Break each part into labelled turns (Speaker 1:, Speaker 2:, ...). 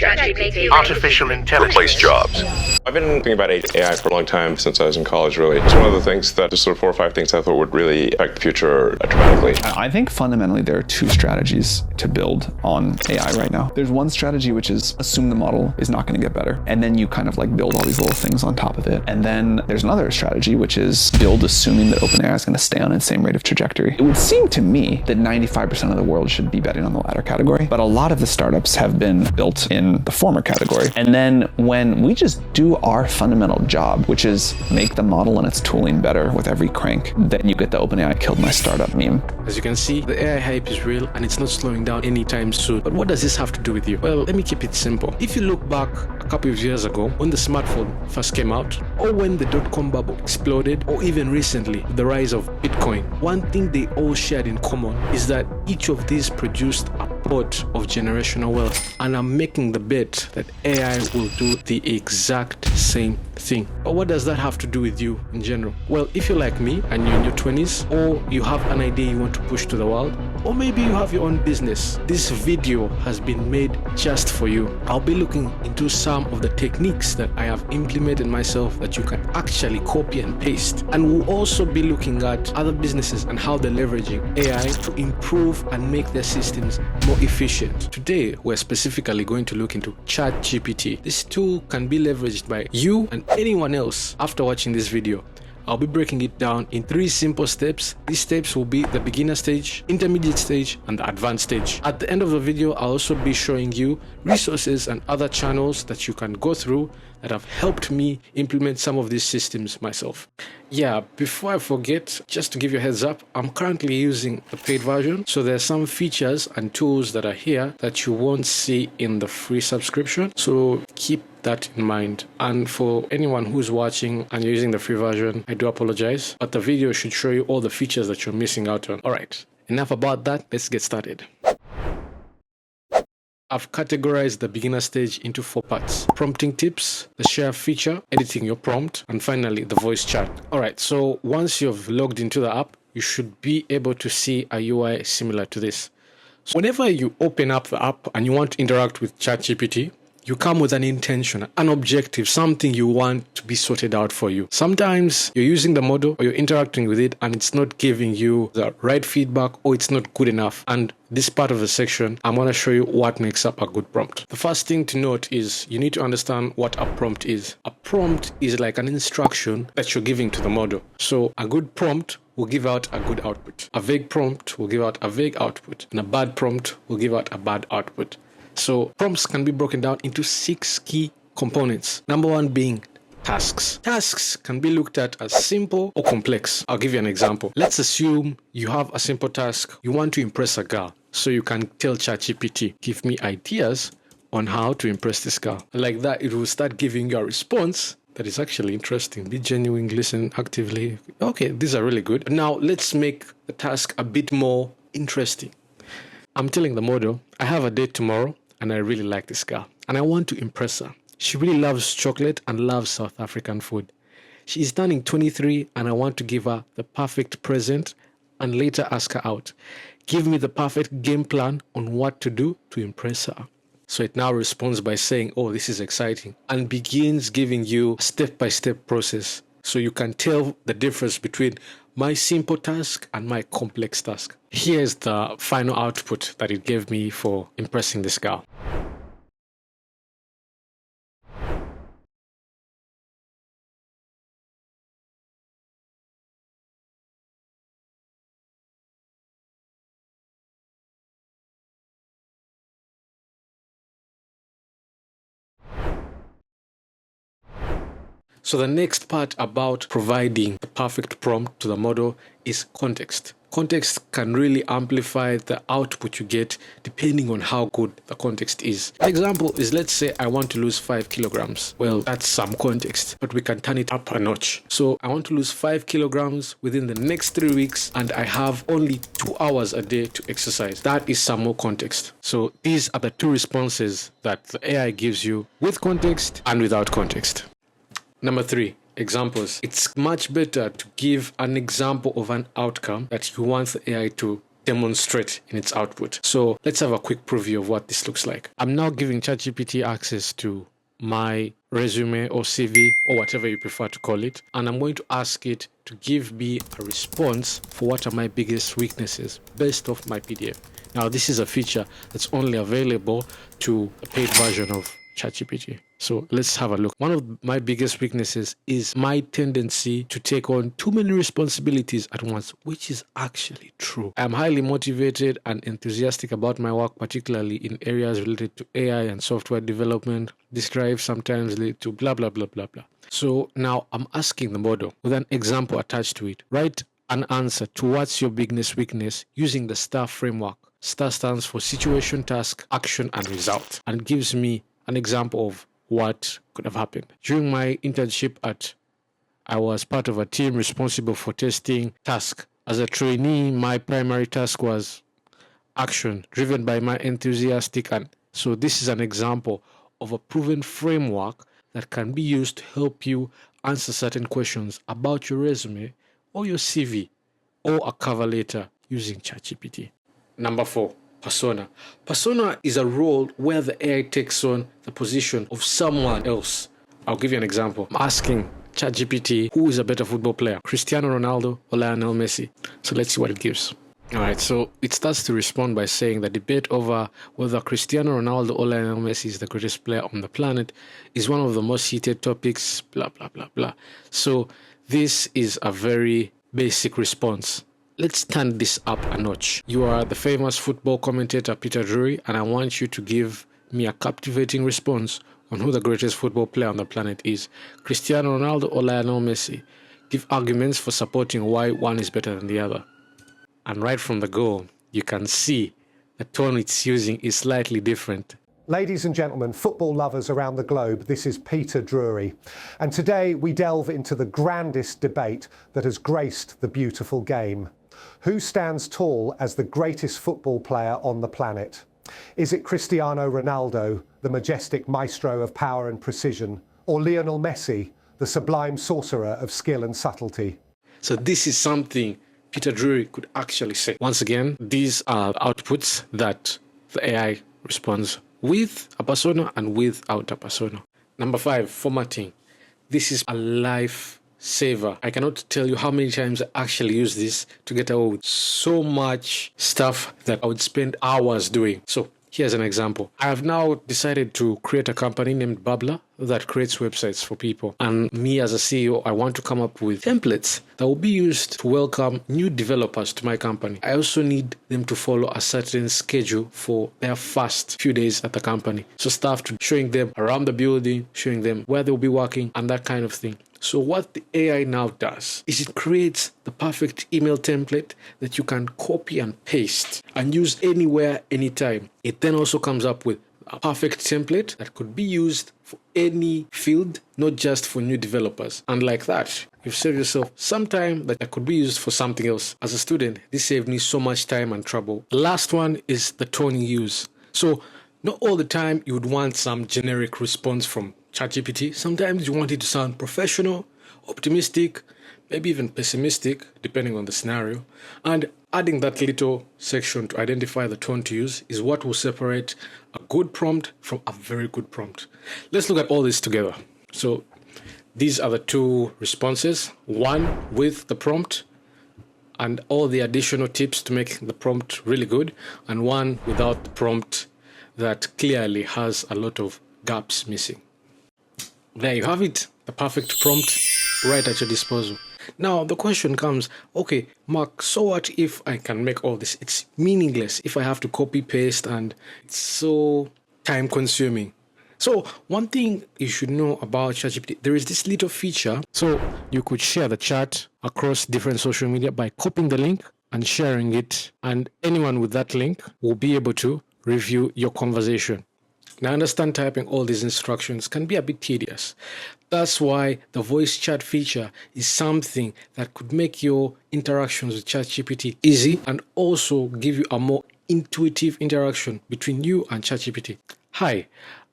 Speaker 1: Artificial intelligence.
Speaker 2: Replace jobs.
Speaker 3: I've been thinking about AI for a long time, since I was in college, really. It's one of the things that, just sort of 4 or 5 things I thought would really affect the future dramatically.
Speaker 4: I think fundamentally there are 2 strategies to build on AI right now. There's one strategy which is assume the model is not going to get better, and then you kind of like build all these little things on top of it. And then there's another strategy which is build assuming that OpenAI is going to stay on its same rate of trajectory. It would seem to me that 95% of the world should be betting on the latter category, but a lot of the startups have been built in the former category. And then when we just do our fundamental job, which is make the model and its tooling better with every crank, then you get the OpenAI killed my startup meme.
Speaker 5: As you can see, the AI hype is real and it's not slowing down anytime soon. But what does this have to do with you? Well, let me keep it simple. If you look back a couple of years ago when the smartphone first came out, or when the dot-com bubble exploded, or even recently the rise of Bitcoin, one thing they all shared in common is that each of these produced a pot of generational wealth. And I'm making the bet that AI will do the exact same thing. But what does that have to do with you in general? Well, if you're like me and you're in your 20s, or you have an idea you want to push to the world, or maybe you have your own business, this video has been made just for you. I'll be looking into some of the techniques that I have implemented myself that you can actually copy and paste. And we'll also be looking at other businesses and how they're leveraging AI to improve and make their systems more efficient. Today, we're specifically going to look into ChatGPT. This tool can be leveraged by you and anyone else after watching this video. I'll be breaking it down in 3 simple steps. These steps will be the beginner stage, intermediate stage, and the advanced stage. At the end of the video, I'll also be showing you resources and other channels that you can go through that have helped me implement some of these systems myself. Yeah, before I forget, just to give you a heads up, I'm currently using the paid version. So there are some features and tools that are here that you won't see in the free subscription. So keep that in mind. And for anyone who's watching and you're using the free version, I do apologize, but the video should show you all the features that you're missing out on. All right, enough about that. Let's get started. I've categorized the beginner stage into 4 parts: prompting tips, the share feature, editing your prompt, and finally the voice chat. Alright, so once you've logged into the app, you should be able to see a UI similar to this. So whenever you open up the app and you want to interact with ChatGPT, you come with an intention, an objective, something you want to be sorted out for you. Sometimes you're using the model or you're interacting with it and it's not giving you the right feedback, or it's not good enough. And this part of the section, I'm going to show you what makes up a good prompt. The first thing to note is you need to understand what a prompt is. A prompt is like an instruction that you're giving to the model. So a good prompt will give out a good output. A vague prompt will give out a vague output. And a bad prompt will give out a bad output. So prompts can be broken down into 6 key components. Number 1 being tasks. Tasks can be looked at as simple or complex. I'll give you an example. Let's assume you have a simple task. You want to impress a girl. So you can tell ChatGPT, give me ideas on how to impress this girl. Like that, it will start giving you a response that is actually interesting. Be genuine, listen actively. Okay, these are really good. Now let's make the task a bit more interesting. I'm telling the model, I have a date tomorrow and I really like this girl and I want to impress her. She really loves chocolate and loves South African food. She is turning 23 and I want to give her the perfect present and later ask her out. Give me the perfect game plan on what to do to impress her. So it now responds by saying, oh, this is exciting, and begins giving you a step-by-step process so you can tell the difference between my simple task and my complex task. Here's the final output that it gave me for impressing this girl. So the next part about providing the perfect prompt to the model is context. Context can really amplify the output you get depending on how good the context is. An example is, let's say I want to lose 5 kilograms. Well, that's some context, but we can turn it up a notch. So I want to lose 5 kilograms within the next 3 weeks and I have only 2 hours a day to exercise. That is some more context. So these are the 2 responses that the AI gives you with context and without context. Number 3, examples. It's much better to give an example of an outcome that you want the AI to demonstrate in its output. So let's have a quick preview of what this looks like. I'm now giving ChatGPT access to my resume or CV or whatever you prefer to call it, and I'm going to ask it to give me a response for what are my biggest weaknesses based off my PDF. Now, this is a feature that's only available to a paid version of ChatGPT. So let's have a look. One of my biggest weaknesses is my tendency to take on too many responsibilities at once, which is actually true. I'm highly motivated and enthusiastic about my work, particularly in areas related to AI and software development. This drive sometimes leads to blah, blah, blah, blah, blah. So now I'm asking the model with an example attached to it. Write an answer to what's your biggest weakness using the STAR framework. STAR stands for situation, task, action, and result, and gives me an example of what could have happened. During my internship I was part of a team responsible for testing task. As a trainee, my primary task was action, driven by my enthusiastic. And so this is an example of a proven framework that can be used to help you answer certain questions about your resume or your CV or a cover letter using ChatGPT. Number 4. Persona. Persona is a role where the AI takes on the position of someone else. I'll give you an example. I'm asking ChatGPT who is a better football player, Cristiano Ronaldo or Lionel Messi. So let's see what it gives. All right, so it starts to respond by saying the debate over whether Cristiano Ronaldo or Lionel Messi is the greatest player on the planet is one of the most heated topics, blah, blah, blah, blah. So this is a very basic response. Let's turn this up a notch. You are the famous football commentator Peter Drury, and I want you to give me a captivating response on who the greatest football player on the planet is, Cristiano Ronaldo or Lionel Messi. Give arguments for supporting why one is better than the other. And right from the go, you can see the tone it's using is slightly different.
Speaker 1: Ladies and gentlemen, football lovers around the globe, this is Peter Drury. And today we delve into the grandest debate that has graced the beautiful game. Who stands tall as the greatest football player on the planet? Is it Cristiano Ronaldo, the majestic maestro of power and precision, or Lionel Messi, the sublime sorcerer of skill and subtlety?
Speaker 5: So this is something Peter Drury could actually say. Once again, these are outputs that the AI responds with a persona and without a persona. Number 5, formatting. This is a lifesaver. I cannot tell you how many times I actually use this to get away with so much stuff that I would spend hours doing. So here's an example. I have now decided to create a company named Babbler that creates websites for people. And me as a CEO, I want to come up with templates that will be used to welcome new developers to my company. I also need them to follow a certain schedule for their first few days at the company. So stuff to showing them around the building, showing them where they'll be working and that kind of thing. So what the AI now does is it creates the perfect email template that you can copy and paste and use anywhere, anytime. It then also comes up with a perfect template that could be used for any field, not just for new developers. And like that, you've saved yourself some time that could be used for something else. As a student, this saved me so much time and trouble. The last one is the tone you use. So not all the time you would want some generic response from ChatGPT. Sometimes you want it to sound professional, optimistic, maybe even pessimistic, depending on the scenario. And adding that little section to identify the tone to use is what will separate a good prompt from a very good prompt. Let's look at all this together. So these are the 2 responses, one with the prompt and all the additional tips to make the prompt really good, and one without the prompt that clearly has a lot of gaps missing. There you have it, the perfect prompt right at your disposal. Now the question comes, okay, Mark, so what if I can make all this? It's meaningless if I have to copy paste and it's so time consuming. So one thing you should know about ChatGPT, there is this little feature. So you could share the chat across different social media by copying the link and sharing it, and anyone with that link will be able to review your conversation. Now, I understand typing all these instructions can be a bit tedious. That's why the voice chat feature is something that could make your interactions with ChatGPT easy and also give you a more intuitive interaction between you and ChatGPT. Hi,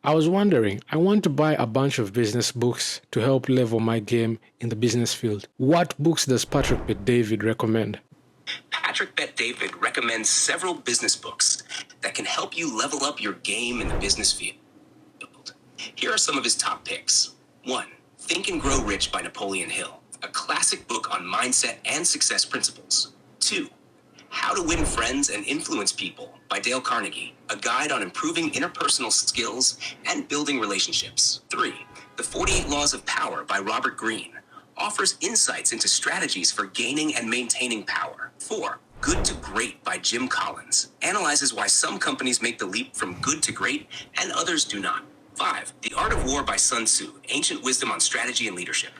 Speaker 5: I was wondering, I want to buy a bunch of business books to help level my game in the business field. What books does Patrick Bet David recommend?
Speaker 2: Patrick Bet David recommends several business books that can help you level up your game in the business field. Here are some of his top picks. 1. Think and Grow Rich by Napoleon Hill, a classic book on mindset and success principles. 2. How to Win Friends and Influence People by Dale Carnegie, a guide on improving interpersonal skills and building relationships. 3. The 48 Laws of Power by Robert Greene offers insights into strategies for gaining and maintaining power. 4. Good to Great by Jim Collins analyzes why some companies make the leap from good to great and others do not. 5. The Art of War by Sun Tzu, ancient wisdom on strategy and leadership.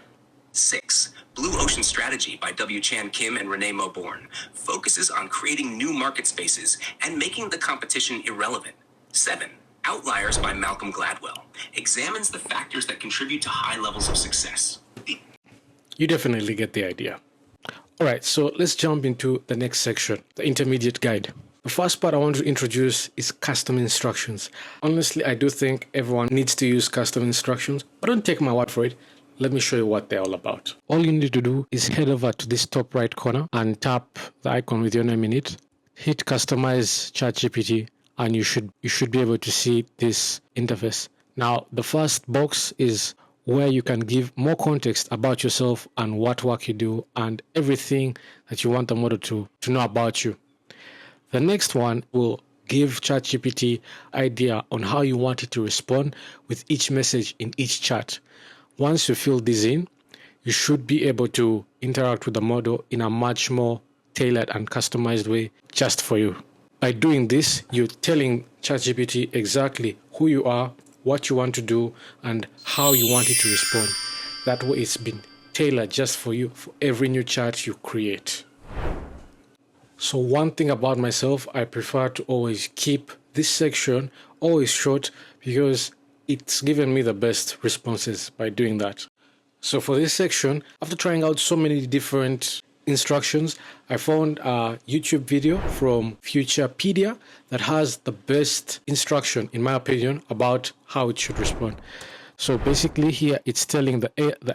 Speaker 2: 6. Blue Ocean Strategy by W. Chan Kim and Renee Moborn focuses on creating new market spaces and making the competition irrelevant. 7. Outliers by Malcolm Gladwell examines the factors that contribute to high levels of success.
Speaker 5: You definitely get the idea. All right, so let's jump into the next section, the intermediate guide. The first part I want to introduce is custom instructions. Honestly, I do think everyone needs to use custom instructions, but don't take my word for it. Let me show you what they're all about. All you need to do is head over to this top right corner and tap the icon with your name in it. Hit Customize ChatGPT, and you should be able to see this interface. Now, the first box is where you can give more context about yourself and what work you do and everything that you want the model to know about you. The next one will give ChatGPT idea on how you want it to respond with each message in each chat. Once you fill this in, you should be able to interact with the model in a much more tailored and customized way just for you. By doing this, you're telling ChatGPT exactly who you are, what you want to do, and how you want it to respond. That way it's been tailored just for you for every new chat you create. So one thing about myself, I prefer to always keep this section always short because it's given me the best responses by doing that. So for this section, after trying out so many different instructions, I found a YouTube video from Futurepedia that has the best instruction, in my opinion, about how it should respond. So basically here it's telling the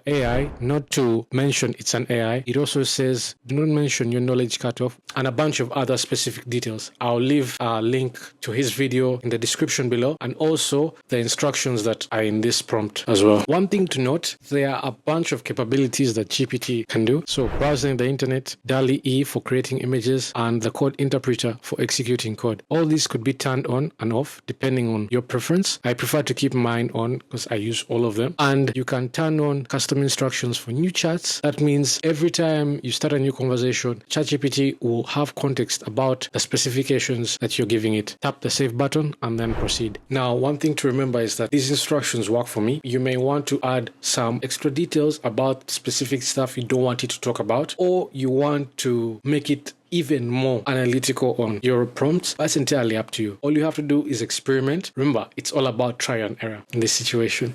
Speaker 5: AI not to mention it's an AI. It also says do not mention your knowledge cutoff and a bunch of other specific details. I'll leave a link to his video in the description below and also the instructions that are in this prompt as well. One thing to note, there are a bunch of capabilities that GPT can do. So browsing the internet, DALL-E for creating images, and the code interpreter for executing code. All these could be turned on and off depending on your preference. I prefer to keep mine on because I use all of them. And you can turn on custom instructions for new chats. That means every time you start a new conversation, ChatGPT will have context about the specifications that you're giving it. Tap the save button and then proceed. Now, one thing to remember is that these instructions work for me. You may want to add some extra details about specific stuff you don't want it to talk about, or you want to make it even more analytical on your prompts. That's entirely up to you. All you have to do is experiment. Remember, it's all about try and error in this situation.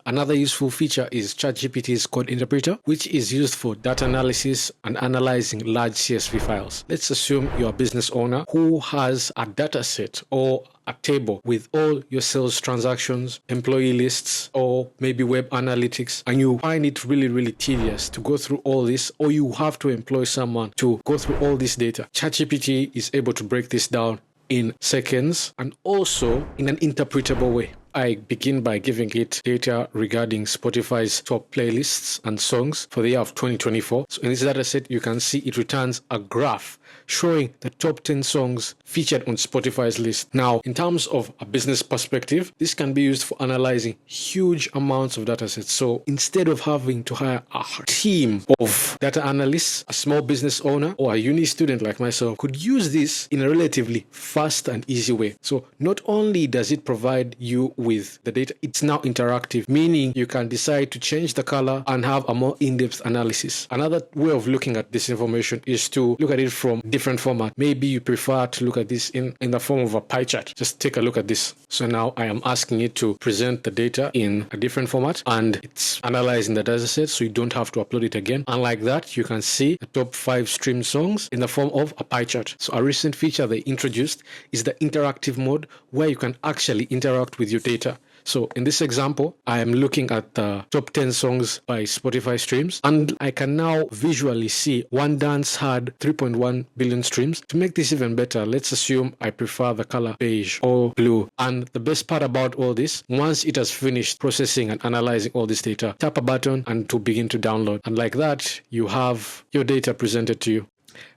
Speaker 5: Another useful feature is ChatGPT's code interpreter, which is used for data analysis and analyzing large CSV files. Let's assume you're a business owner who has a data set or a table with all your sales transactions, employee lists, or maybe web analytics, and you find it really, really tedious to go through all this, or you have to employ someone to go through all this data. ChatGPT is able to break this down in seconds and also in an interpretable way. I begin by giving it data regarding Spotify's top playlists and songs for the year of 2024. So in this data set, you can see it returns a graph showing the top 10 songs featured on Spotify's list. Now, in terms of a business perspective, this can be used for analyzing huge amounts of data sets. So instead of having to hire a team of data analysts, a small business owner or a uni student like myself could use this in a relatively fast and easy way. So not only does it provide you with the data, it's now interactive, meaning you can decide to change the color and have a more in-depth analysis. Another way of looking at this information is to look at it from different format. Maybe you prefer to look at this in the form of a pie chart. Just take a look at this. So now I am asking it to present the data in a different format and it's analyzing the data set so you don't have to upload it again. And like that, you can see the top 5 stream songs in the form of a pie chart. So a recent feature they introduced is the interactive mode where you can actually interact with your data. So in this example, I am looking at the top 10 songs by Spotify streams, and I can now visually see one dance had 3.1 billion streams. To make this even better, let's assume I prefer the color beige or blue. And the best part about all this, once it has finished processing and analyzing all this data, tap a button and to begin to download. And like that, you have your data presented to you.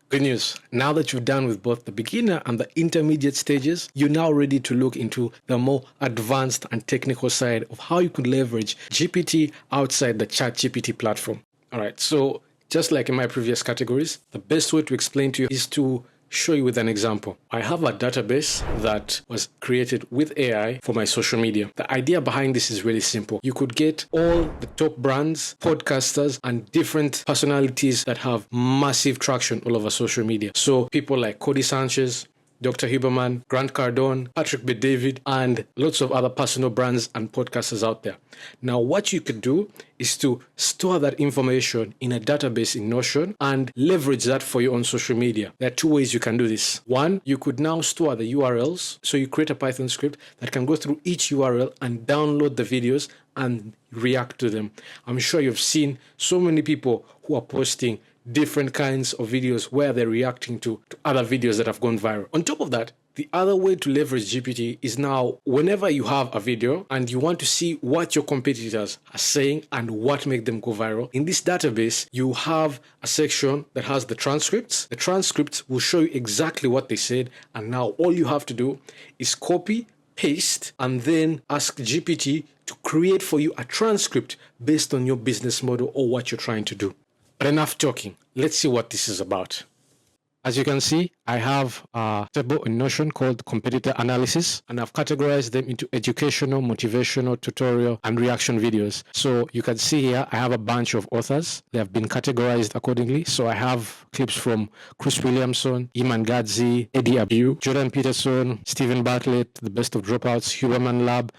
Speaker 5: Good news. Now that you've done with both the beginner and the intermediate stages, you're now ready to look into the more advanced and technical side of how you could leverage GPT outside the ChatGPT platform. All right. So just like in my previous categories, the best way to explain to you is to show you with an example. I have a database that was created with AI for my social media. The idea behind this is really simple. You could get all the top brands, podcasters, and different personalities that have massive traction all over social media. So people like Cody Sanchez, Dr. Huberman, Grant Cardone, Patrick B. David, and lots of other personal brands and podcasters out there. Now, what you could do is to store that information in a database in Notion and leverage that for your own social media. There are two ways you can do this. One, you could now store the URLs. So you create a Python script that can go through each URL and download the videos and react to them. I'm sure you've seen so many people who are posting different kinds of videos where they're reacting to other videos that have gone viral. On top of that, the other way to leverage GPT is now whenever you have a video and you want to see what your competitors are saying and what make them go viral, in this database, you have a section that has the transcripts. The transcripts will show you exactly what they said. And now all you have to do is copy, paste, and then ask GPT to create for you a transcript based on your business model or what you're trying to do. But enough talking. Let's see what this is about. As you can see, I have a table in Notion called competitor analysis, and I've categorized them into educational, motivational, tutorial, and reaction videos. So you can see here, I have a bunch of authors. They have been categorized accordingly. So I have clips from Chris Williamson, Iman Gadzi, Eddie Abiu, Jordan Peterson, Stephen Bartlett, The Best of Dropouts, Huberman Lab,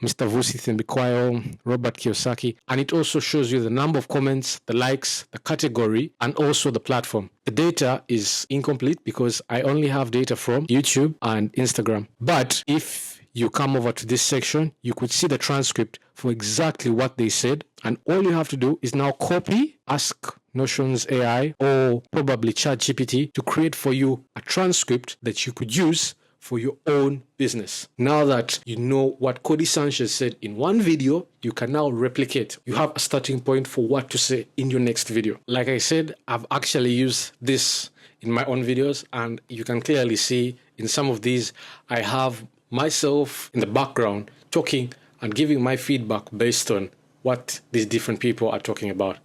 Speaker 5: Mr. Vusi Thembikwayo, Robert Kiyosaki, and it also shows you the number of comments, the likes, the category, and also the platform. The data is incomplete because I only have data from YouTube and Instagram. But if you come over to this section, you could see the transcript for exactly what they said. And all you have to do is now copy, ask Notion's AI or probably ChatGPT to create for you a transcript that you could use for your own business. Now that you know what Cody Sanchez said in one video, you can now replicate. You have a starting point for what to say in your next video. Like I said, I've actually used this in my own videos, and you can clearly see in some of these, I have myself in the background talking and giving my feedback based on what these different people are talking about.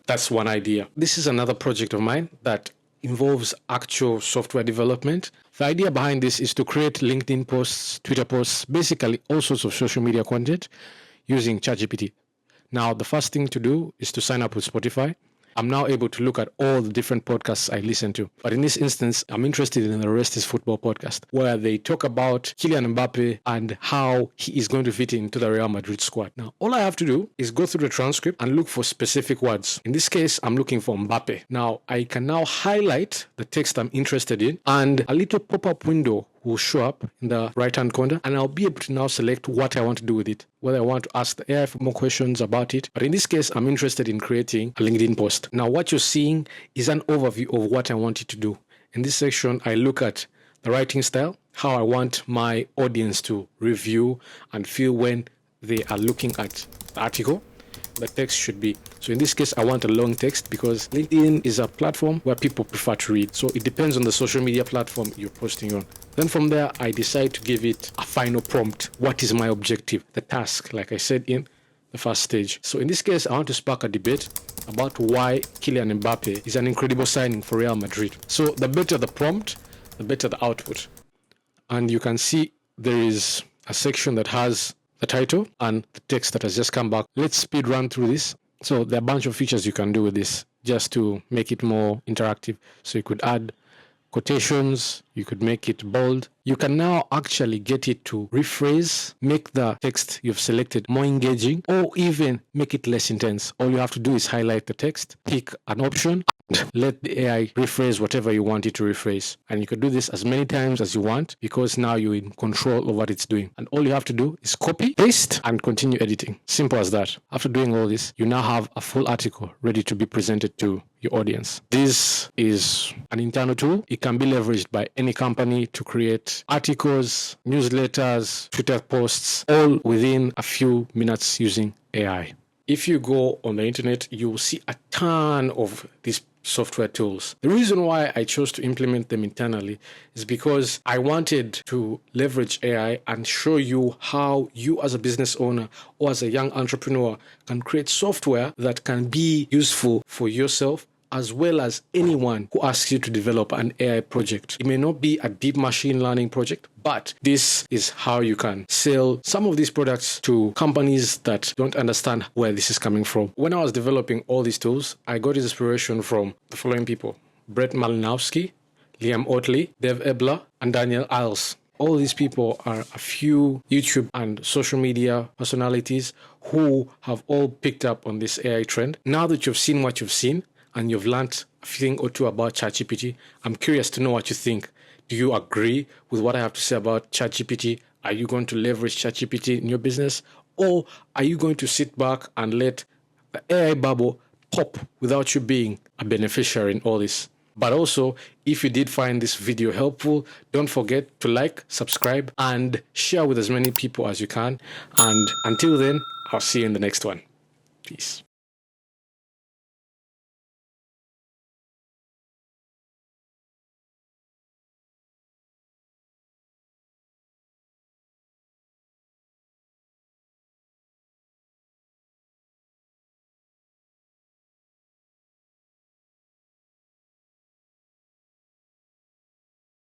Speaker 5: That's one idea. This is another project of mine that involves actual software development. The idea behind this is to create LinkedIn posts, Twitter posts, basically all sorts of social media content using ChatGPT. Now, the first thing to do is to sign up with Spotify. I'm now able to look at all the different podcasts I listen to. But in this instance, I'm interested in the Rest is Football podcast, where they talk about Kylian Mbappe and how he is going to fit into the Real Madrid squad. Now, all I have to do is go through the transcript and look for specific words. In this case, I'm looking for Mbappe. Now, I can now highlight the text I'm interested in, and a little pop-up window will show up in the right-hand corner, and I'll be able to now select what I want to do with it, whether I want to ask the AI for more questions about it. But in this case, I'm interested in creating a LinkedIn post. Now, what you're seeing is an overview of what I want it to do. In this section, I look at the writing style, how I want my audience to review and feel when they are looking at the article. The text should be. So in this case, I want a long text because LinkedIn is a platform where people prefer to read. So it depends on the social media platform you're posting on. Then from there, I decide to give it a final prompt. What is my objective? The task, like I said in the first stage. So in this case, I want to spark a debate about why Kylian Mbappe is an incredible signing for Real Madrid. So the better the prompt, the better the output. And you can see there is a section that has the title and the text that has just come back. Let's speed run through this. So there are a bunch of features you can do with this just to make it more interactive. So you could add quotations, you could make it bold. You can now actually get it to rephrase, make the text you've selected more engaging, or even make it less intense. All you have to do is highlight the text, pick an option, and let the AI rephrase whatever you want it to rephrase. And you can do this as many times as you want, because now you're in control of what it's doing. And all you have to do is copy, paste, and continue editing. Simple as that. After doing all this, you now have a full article ready to be presented to your audience. This is an internal tool. It can be leveraged by any company to create articles, newsletters, Twitter posts, all within a few minutes using AI. If you go on the internet, you will see a ton of these software tools. The reason why I chose to implement them internally is because I wanted to leverage AI and show you how you as a business owner or as a young entrepreneur can create software that can be useful for yourself as well as anyone who asks you to develop an AI project. It may not be a deep machine learning project, but this is how you can sell some of these products to companies that don't understand where this is coming from. When I was developing all these tools, I got inspiration from the following people: Brett Malinowski, Liam Ottley, Dev Ebler, and Daniel Iles. All these people are a few YouTube and social media personalities who have all picked up on this AI trend. Now that you've seen what you've seen, and you've learned a thing or two about ChatGPT, I'm curious to know what you think. Do you agree with what I have to say about ChatGPT? Are you going to leverage ChatGPT in your business? Or are you going to sit back and let the AI bubble pop without you being a beneficiary in all this? But also, if you did find this video helpful, don't forget to like, subscribe, and share with as many people as you can. And until then, I'll see you in the next one. Peace.